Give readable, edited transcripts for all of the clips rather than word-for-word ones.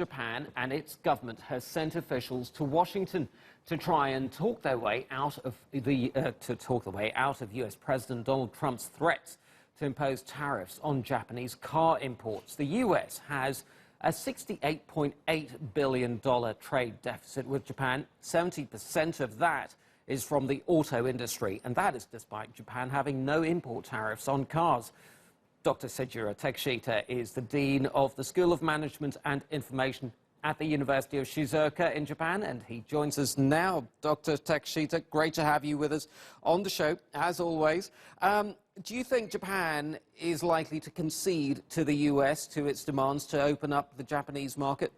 Japan and its government has sent officials to Washington to try and talk their way out of U.S. President Donald Trump's threats to impose tariffs on Japanese car imports. The U.S. has a $68.8 billion trade deficit with Japan. 70% of that is from the auto industry, and that is despite Japan having no import tariffs on cars. Dr. Seijiro Takeshita is the Dean of the School of Management and Information at the University of Shizuoka in Japan, and he joins us now. Dr. Takeshita, great to have you with us on the show, as always. Do you think Japan is likely to concede to the US to its demands to open up the Japanese market?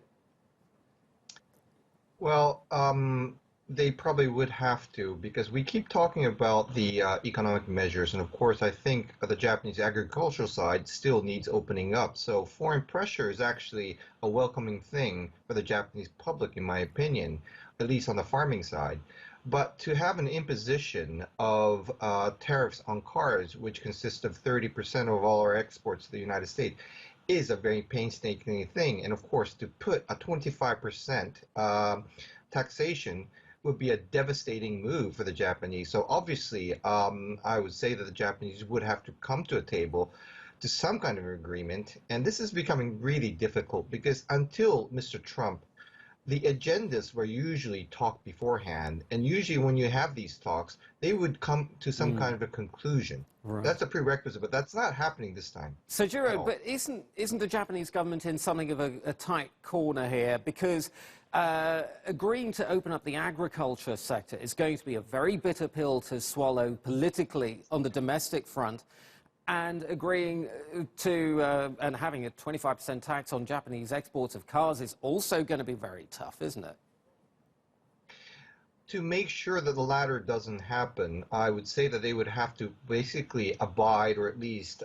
Well, they probably would have to, because we keep talking about the economic measures, and of course I think the Japanese agricultural side still needs opening up. So foreign pressure is actually a welcoming thing for the Japanese public, in my opinion, at least on the farming side. But to have an imposition of tariffs on cars, which consist of 30% of all our exports to the United States, is a very painstaking thing. And of course, to put a 25% taxation would be a devastating move for the Japanese. So obviously, I would say that the Japanese would have to come to a table to some kind of agreement. And this is becoming really difficult because until Mr. Trump, the agendas were usually talked beforehand. And usually when you have these talks, they would come to some kind of a conclusion. Right. That's a prerequisite, but that's not happening this time. So, Jiro, but isn't the Japanese government in something of a tight corner here? Because agreeing to open up the agriculture sector is going to be a very bitter pill to swallow politically on the domestic front, and agreeing to and having a 25% tax on Japanese exports of cars is also going to be very tough, isn't it? To make sure that the latter doesn't happen, I would say that they would have to basically abide, or at least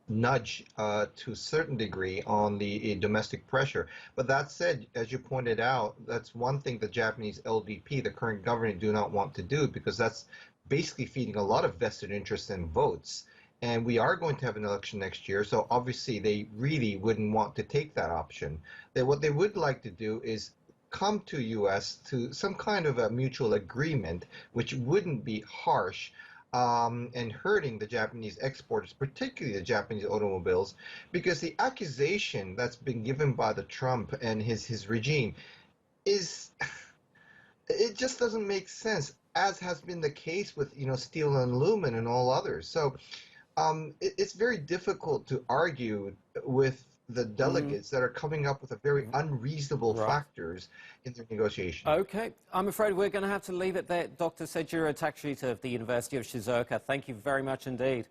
nudge to a certain degree on the domestic pressure. But that said, as you pointed out, that's one thing the Japanese LDP, the current government, do not want to do, because that's basically feeding a lot of vested interest in votes. And we are going to have an election next year, so obviously they really wouldn't want to take that option. What they would like to do is come to U.S. to some kind of a mutual agreement, which wouldn't be harsh and hurting the Japanese exporters, particularly the Japanese automobiles, because the accusation that's been given by the Trump and his regime is, it just doesn't make sense, as has been the case with steel and aluminum and all others. So it's very difficult to argue with the delegates that are coming up with a very unreasonable factors in their negotiation. Okay, I'm afraid we're going to have to leave it there. Dr. Seijiro Takeshita of the University of Shizuoka, thank you very much indeed.